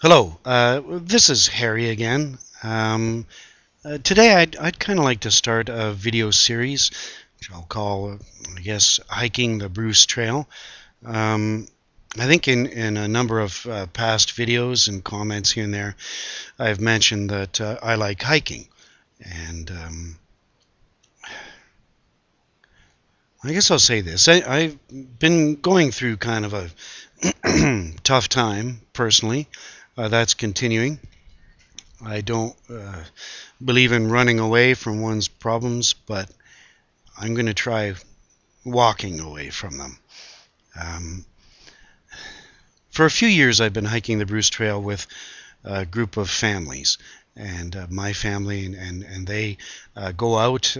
Hello, this is Harry again. Today I'd kind of like to start a video series, which I'll call, I guess, Hiking the Bruce Trail. I think in a number of past videos and comments here and there, I've mentioned that I like hiking. And I guess I'll say this. I've been going through kind of a tough time personally. That's continuing. I don't believe in running away from one's problems, but I'm going to try walking away from them. Um, for a few years, I've been hiking the Bruce Trail with a group of families, and my family and they go out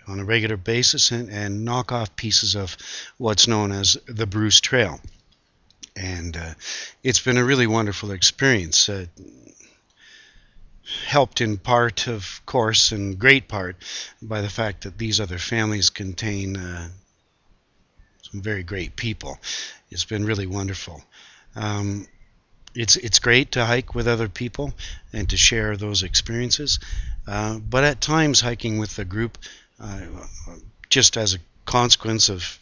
on a regular basis and knock off pieces of what's known as the Bruce Trail. And it's been a really wonderful experience. Helped in part, of course, in great part, by the fact that these other families contain some very great people. It's been really wonderful. It's great to hike with other people and to share those experiences, but at times hiking with the group, just as a consequence of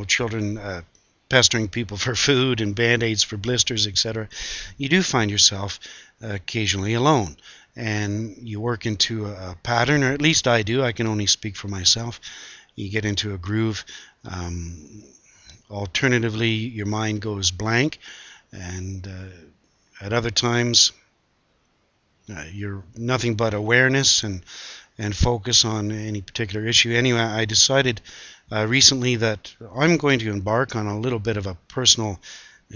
children pestering people for food and band-aids for blisters, etc., you do find yourself occasionally alone. And you work into a pattern, or at least I do. I can only speak for myself. You get into a groove. Alternatively, your mind goes blank, and at other times, you're nothing but awareness and focus on any particular issue. Anyway, I decided recently that I'm going to embark on a little bit of a personal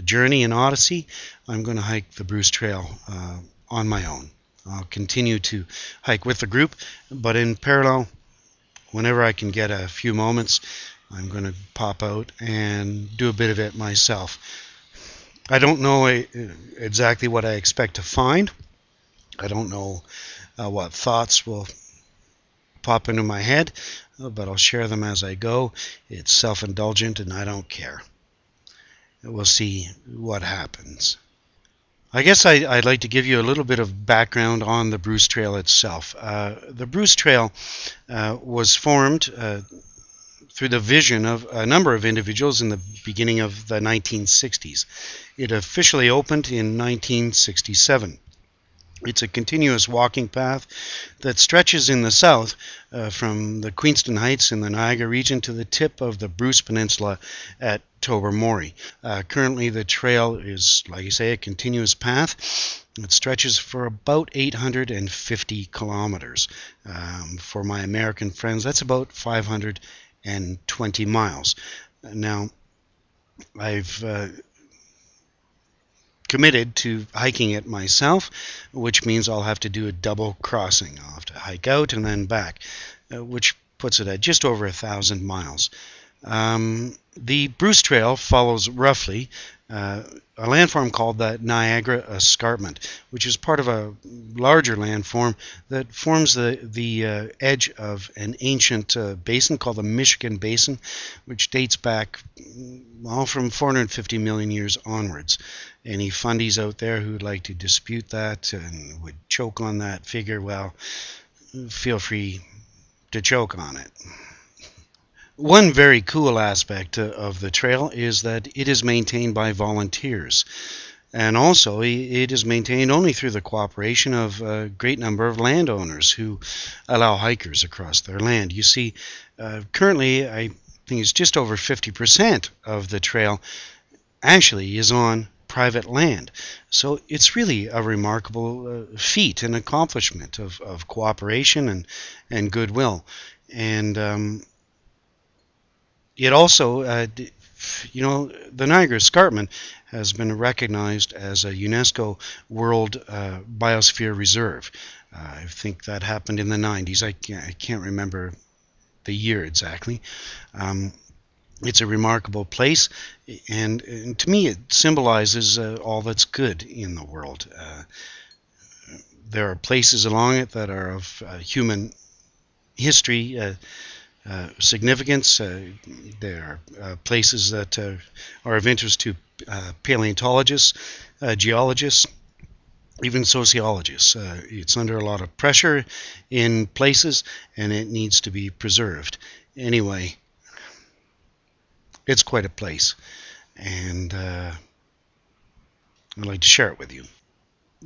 journey and odyssey. I'm going to hike the Bruce Trail on my own. I'll continue to hike with the group, but in parallel, whenever I can get a few moments, I'm going to pop out and do a bit of it myself. I don't know exactly what I expect to find. I don't know what thoughts will pop into my head, but I'll share them as I go. It's self-indulgent and I don't care. We'll see what happens. I guess I'd like to give you a little bit of background on the Bruce Trail itself. The Bruce Trail was formed through the vision of a number of individuals in the beginning of the 1960s. It officially opened in 1967. It's a continuous walking path that stretches in the south from the Queenston Heights in the Niagara region to the tip of the Bruce Peninsula at Tobermory. Currently, the trail is, like I say, a continuous path. It stretches for about 850 kilometers. For my American friends, that's about 520 miles. Now, I've committed to hiking it myself, which means I'll have to do a double crossing. I'll have to hike out and then back, which puts it at just over 1,000 miles. The Bruce Trail follows roughly a landform called the Niagara Escarpment, which is part of a larger landform that forms the edge of an ancient basin called the Michigan Basin, which dates back from 450 million years onwards. Any fundies out there who'd like to dispute that and would choke on that figure, well, feel free to choke on it. One very cool aspect of the trail is that it is maintained by volunteers. And also, it is maintained only through the cooperation of a great number of landowners who allow hikers across their land. You see, currently, I think it's just over 50% of the trail actually is on private land. So it's really a remarkable feat and accomplishment of cooperation and goodwill. And it also, the Niagara Escarpment has been recognized as a UNESCO World Biosphere Reserve. I think that happened in the 90s. I can't remember the year exactly. It's a remarkable place, and to me it symbolizes all that's good in the world. There are places along it that are of human history, significance. There are places that are of interest to paleontologists, geologists, even sociologists. It's under a lot of pressure in places, and it needs to be preserved. Anyway, it's quite a place, and I'd like to share it with you.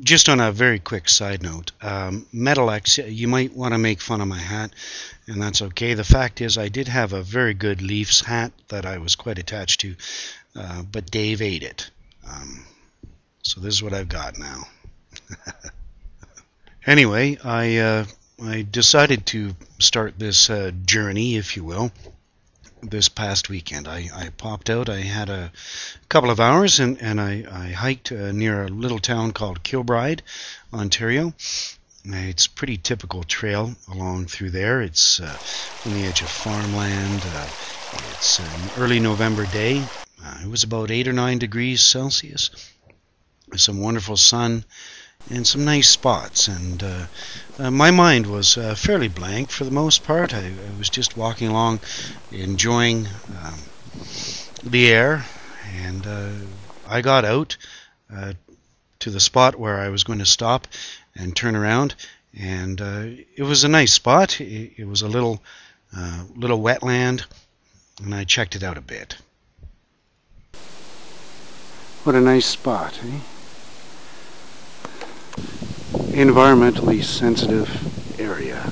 Just on a very quick side note, Metalex, you might want to make fun of my hat, and that's okay. The fact is, I did have a very good Leafs hat that I was quite attached to, but Dave ate it. So this is what I've got now. Anyway, I decided to start this journey, if you will, this past weekend. I popped out. I had a couple of hours, and I hiked near a little town called Kilbride, Ontario. It's a pretty typical trail along through there. It's on the edge of farmland. It's an early November day. It was about 8 or 9 degrees Celsius. Some wonderful sun and some nice spots, and my mind was fairly blank for the most part. I was just walking along, enjoying the air, and I got out to the spot where I was going to stop and turn around, and it was a nice spot. It was a little wetland, and I checked it out a bit. What a nice spot, eh? Environmentally sensitive area.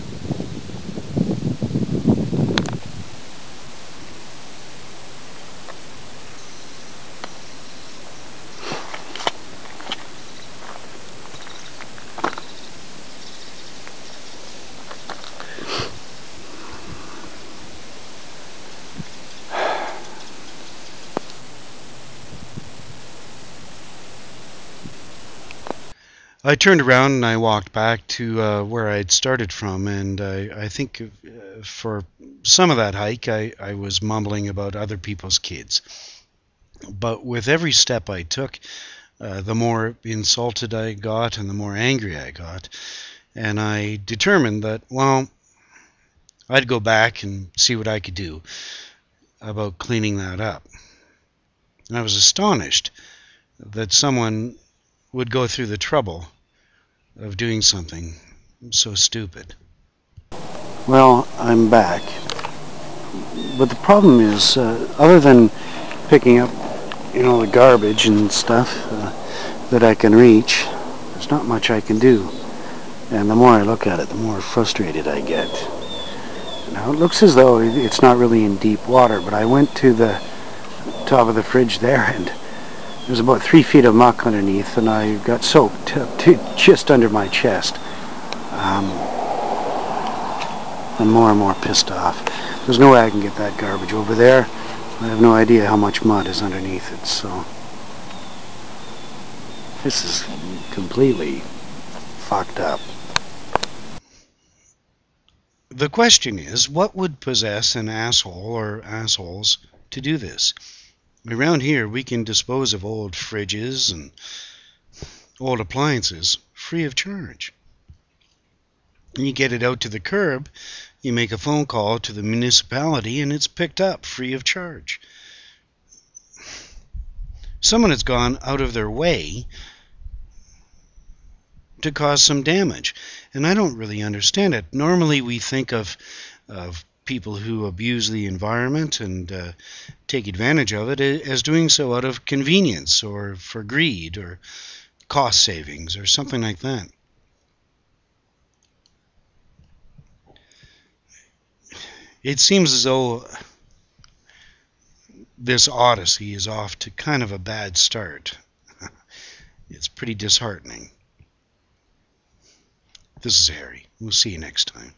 I turned around and I walked back to where I'd started from, and I think for some of that hike I was mumbling about other people's kids. But with every step I took, the more insulted I got and the more angry I got. And I determined that, well, I'd go back and see what I could do about cleaning that up. And I was astonished that someone would go through the trouble of doing something so stupid. Well, I'm back. But the problem is, other than picking up, the garbage and stuff that I can reach, there's not much I can do. And the more I look at it, the more frustrated I get. Now, it looks as though it's not really in deep water, but I went to the top of the fridge there, and there's about 3 feet of muck underneath, and I got soaked up to just under my chest. I'm more and more pissed off. There's no way I can get that garbage over there. I have no idea how much mud is underneath it, so this is completely fucked up. The question is, what would possess an asshole or assholes to do this? Around here, we can dispose of old fridges and old appliances free of charge. And you get it out to the curb, you make a phone call to the municipality, and it's picked up free of charge. Someone has gone out of their way to cause some damage, and I don't really understand it. Normally, we think of people who abuse the environment and take advantage of it as doing so out of convenience or for greed or cost savings or something like that. It seems as though this odyssey is off to kind of a bad start. It's pretty disheartening. This is Harry. We'll see you next time.